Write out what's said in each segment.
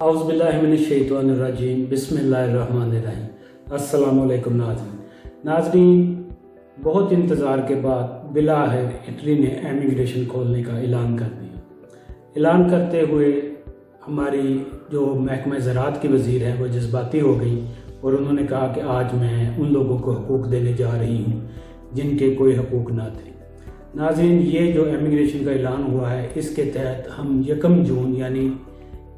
औज़ुबिल्लाहि मिनश्शैतानिर्रजीम बिस्मिल्लाहिर्रहमानिर्रहीम। अस्सलामु अलैकुम नाज़रीन, बहुत इंतज़ार के बाद बिलाखिर इटली ने एमिग्रेशन खोलने का ऐलान कर दिया। ऐलान करते हुए हमारी जो महकमा ज़राअत की वज़ीर है वो जज्बाती हो गई और उन्होंने कहा कि आज मैं उन लोगों को हकूक़ देने जा रही हूँ जिनके कोई हकूक़ ना थे। नाज़रीन, ये जो एमिग्रेशन का ऐलान हुआ है इसके तहत हम 1 जून यानी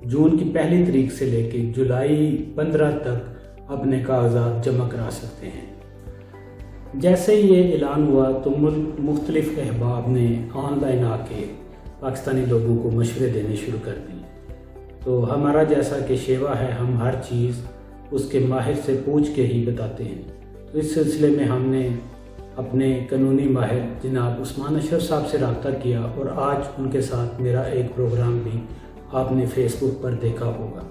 जून की पहली तारीख से लेके जुलाई 15 तक अपने कागजात जमा करा सकते हैं। जैसे ही ये ऐलान हुआ तो मुख्तलिफ अहबाब ने ऑनलाइन आके पाकिस्तानी लोगों को मशवरे देने शुरू कर दिए। तो हमारा जैसा कि शेवा है, हम हर चीज़ उसके माहिर से पूछ के ही बताते हैं। तो इस सिलसिले में हमने अपने कानूनी माहिर जनाब उस्मान अशरफ साहब से रब्ता किया और आज उनके साथ मेरा एक प्रोग्राम भी आपने फेसबुक पर देखा होगा।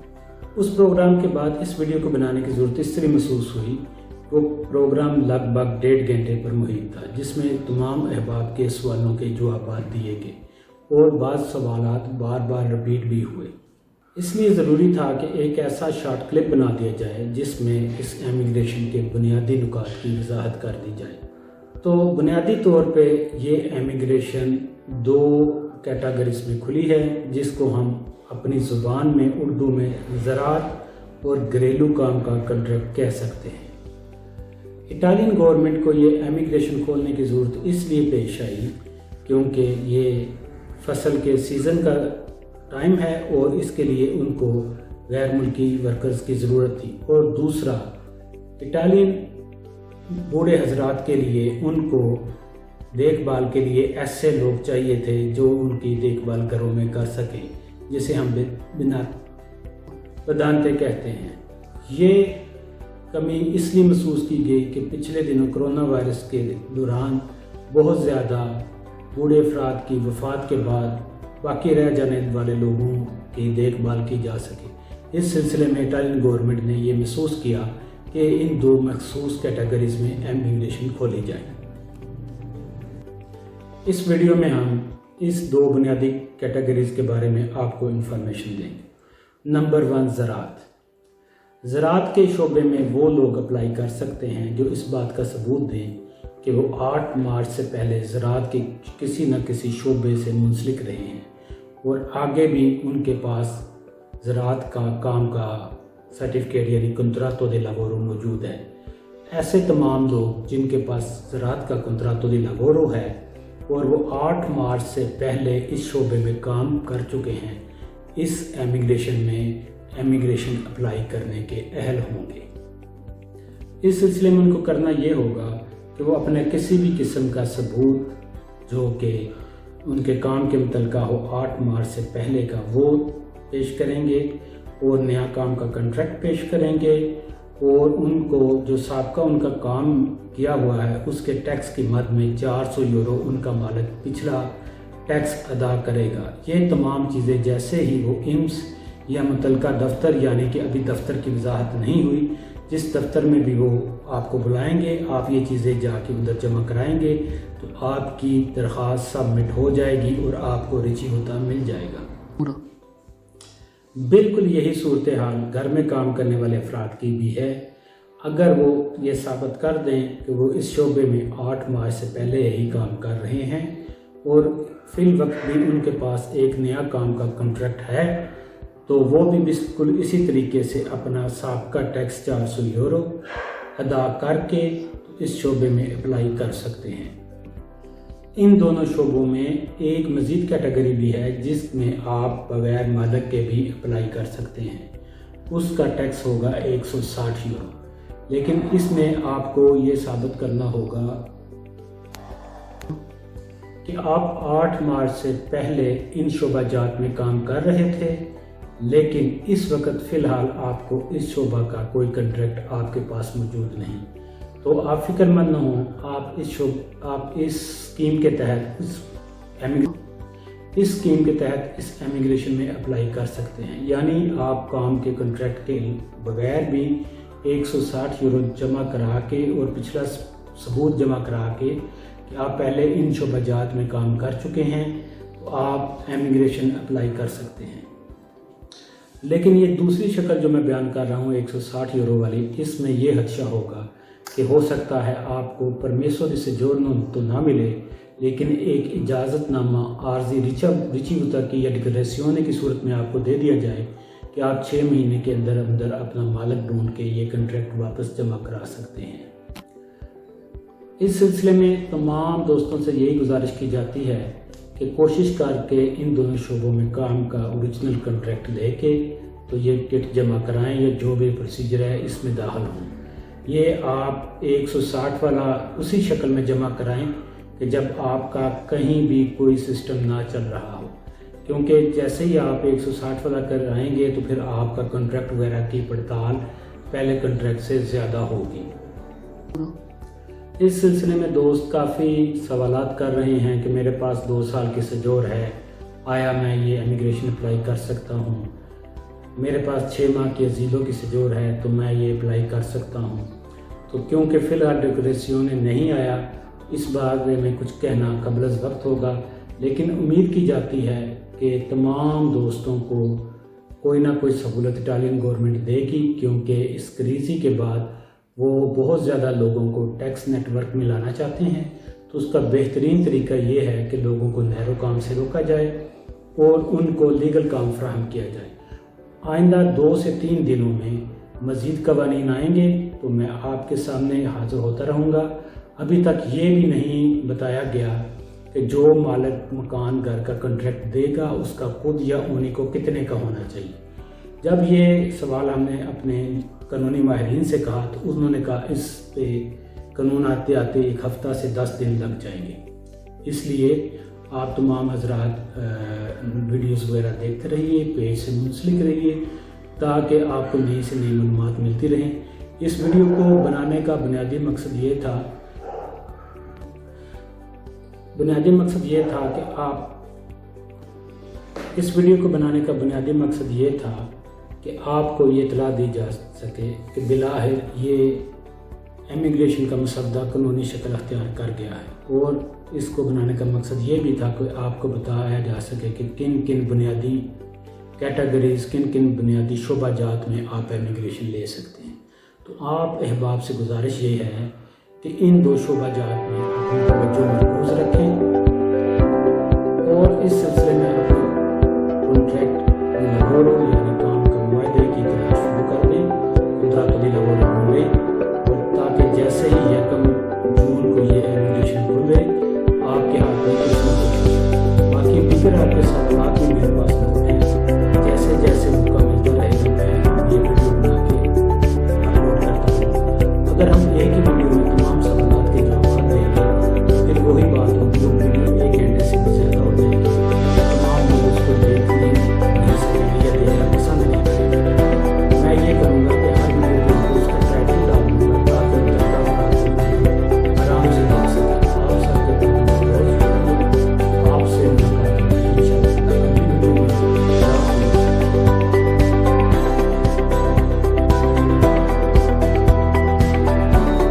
उस प्रोग्राम के बाद इस वीडियो को बनाने की ज़रूरत इस तरह महसूस हुई। वो प्रोग्राम लगभग 1.5 घंटे पर मुहित था, जिसमें तमाम अहबाब के सवालों के जवाब दिए गए और बाज़ सवालात बार बार रिपीट भी हुए। इसलिए ज़रूरी था कि एक ऐसा शॉर्ट क्लिप बना दिया जाए जिसमें इस एमिग्रेशन के बुनियादी नुकात की वजाहत कर दी जाए। तो बुनियादी तौर पे ये एमिग्रेशन 2 कैटेगरीज में खुली है, जिसको हम अपनी ज़ुबान में उर्दू में ज़राअत और घरेलू काम का कॉन्ट्रैक्ट कह सकते हैं। इटालियन गवर्नमेंट को ये एमिग्रेशन खोलने की ज़रूरत इसलिए पेश आई क्योंकि ये फसल के सीज़न का टाइम है और इसके लिए उनको गैर मुल्की वर्कर्स की ज़रूरत थी। और दूसरा, इटालियन बूढ़े हजरात के लिए उनको देखभाल के लिए ऐसे लोग चाहिए थे जो उनकी देखभाल घरों में कर सकें, जिसे हम बिना बदानते कहते हैं। ये कमी इसलिए महसूस की गई कि पिछले दिनों कोरोना वायरस के दौरान बहुत ज़्यादा बूढ़े अफराद की वफ़ात के बाद बाकी रह जाने वाले लोगों की देखभाल की जा सके। इस सिलसिले में इटालियन गवर्नमेंट ने ये महसूस किया कि इन 2 मखसूस कैटेगरीज में एमिग्रेशन खोली जाए। इस वीडियो में हम इस 2 बुनियादी कैटेगरीज के बारे में आपको इंफॉर्मेशन देंगे। नंबर 1, ज़राअत। ज़राअत के शोबे में वो लोग अप्लाई कर सकते हैं जो इस बात का सबूत दें कि वो 8 मार्च से पहले ज़राअत के किसी न किसी शोबे से मुंसलिक रहे हैं और आगे भी उनके पास ज़राअत का काम का सर्टिफिकेट यानी कंत्रातो दी लावोरो मौजूद है। ऐसे तमाम लोग जिनके पास ज़राअत का कंत्रातो दी लावोरो है और वो 8 मार्च से पहले इस शोबे में काम कर चुके हैं, इस एमिग्रेशन में एमिग्रेशन अप्लाई करने के अहल होंगे। इस सिलसिले में उनको करना ये होगा कि वो अपने किसी भी किस्म का सबूत जो कि उनके काम के मुतल्लिक़ हो 8 मार्च से पहले का, वो पेश करेंगे और नया काम का कॉन्ट्रैक्ट पेश करेंगे और उनको जो साबका उनका काम किया हुआ है उसके टैक्स की मद में 400 यूरो उनका मालिक पिछला टैक्स अदा करेगा। ये तमाम चीज़ें जैसे ही वो इम्स या मुतल्लिका दफ्तर, यानी कि अभी दफ्तर की वजाहत नहीं हुई, जिस दफ्तर में भी वो आपको बुलाएंगे, आप ये चीज़ें जाके उधर जमा कराएंगे तो आपकी दरख्वास्त सबमिट हो जाएगी और आपको रिची होता मिल जाएगा पूरा। बिल्कुल यही सूरत हाल घर में काम करने वाले अफराद की भी है। अगर वो ये साबित कर दें कि वो इस शोबे में 8 मार्च से पहले यही काम कर रहे हैं और फिल वक्त भी उनके पास एक नया काम का कॉन्ट्रैक्ट है, तो वो भी बिल्कुल इसी तरीके से अपना साबका टैक्स 400 यूरो अदा करके इस शोबे में अप्लाई कर सकते हैं। इन दोनों शोबों में एक मज़ीद कैटेगरी भी है जिसमें आप बगैर मालिक के भी अप्लाई कर सकते हैं। उसका टैक्स होगा 160 यूरो, लेकिन इसमें आपको ये साबित करना होगा कि आप 8 मार्च से पहले इन शोबाजात में काम कर रहे थे, लेकिन इस वक्त फ़िलहाल आपको इस शोबा का कोई कॉन्ट्रैक्ट आपके पास मौजूद नहीं। तो आप फिक्रमंद न हों, आप इस स्कीम के तहत इस एमिग्रेशन में अप्लाई कर सकते हैं। यानी आप काम के कॉन्ट्रैक्ट के बगैर भी 160 यूरो जमा करा के और पिछला सबूत जमा करा के कि आप पहले इन शोबाजात में काम कर चुके हैं, तो आप एमिग्रेशन अप्लाई कर सकते हैं। लेकिन ये दूसरी शक्ल जो मैं बयान कर रहा हूँ 160 यूरो वाली, इसमें ये खदशा होगा कि हो सकता है आपको परमेसो di soggiorno तो ना मिले, लेकिन एक इजाज़तनामा आर्जी रिसीवता की या डिक्लेरेशन की सूरत में आपको दे दिया जाए कि आप 6 महीने के अंदर अंदर अपना मालिक ढूंढ के ये कॉन्ट्रैक्ट वापस जमा करा सकते हैं। इस सिलसिले में तमाम दोस्तों से यही गुजारिश की जाती है कि कोशिश करके इन दोनों शोबों में काम का ओरिजिनल कॉन्ट्रैक्ट लेके तो ये किट जमा कराएं या जो भी प्रोसीजर है इसमें दाखिल हों। ये आप 160 वाला उसी शक्ल में जमा कराएं कि जब आपका कहीं भी कोई सिस्टम ना चल रहा हो, क्योंकि जैसे ही आप 160 वाला कर आएंगे तो फिर आपका कॉन्ट्रैक्ट वगैरह की पड़ताल पहले कॉन्ट्रैक्ट से ज़्यादा होगी। इस सिलसिले में दोस्त काफ़ी सवालात कर रहे हैं कि मेरे पास 2 साल की सजोर है, आया मैं ये इमिग्रेशन अप्लाई कर सकता हूँ? मेरे पास 6 माह की अजीलों की सजोर है तो मैं ये अप्लाई कर सकता हूँ। तो क्योंकि फ़िलहाल डिक्लेरेशन नहीं आया, इस बारे में कुछ कहना कबल वक्त होगा, लेकिन उम्मीद की जाती है कि तमाम दोस्तों को कोई ना कोई सहूलत इटालियन गवर्नमेंट देगी, क्योंकि इस क्रीज़ी के बाद वो बहुत ज़्यादा लोगों को टैक्स नेटवर्क में लाना चाहते हैं। तो उसका बेहतरीन तरीका ये है कि लोगों को नहरों काम से रोका जाए और उनको लीगल काम फराहम किया जाए। आइंदा 2 से 3 दिनों में मज़ीद कवानीन आएंगे तो मैं आपके सामने हाज़िर होता रहूँगा। अभी तक ये भी नहीं बताया गया कि जो मालिक मकान घर का कॉन्ट्रैक्ट देगा उसका खुद या उन्हीं को कितने का होना चाहिए। जब ये सवाल हमने अपने कानूनी माहिरीन से कहा तो उन्होंने कहा इस पे कानून आते आते 1 हफ़्ता से 10 दिन लग जाएंगे। इसलिए आप तमाम हजरात वीडियोस वगैरह देखते रहिए, पेज से मुंसलिक रहिए ताकि आपको नई से नई मालूमात मिलती रहें। इस वीडियो को बनाने का बुनियादी मकसद ये था कि आपको ये इतला दी जा सके कि बिलाहिर ये इमिग्रेशन का मसद्दा कानूनी शक्ल अख्तियार कर गया है, और इसको बनाने का मकसद ये भी था कि आपको बताया जा सके कि किन किन बुनियादी कैटेगरीज, किन किन बुनियादी शोबा जात में आप इमिग्रेशन ले सकते हैं। तो आप अहबाब से गुजारिश ये है कि इन 2 शोबा जात में अपनी तवज्जो मरकूज़ रखें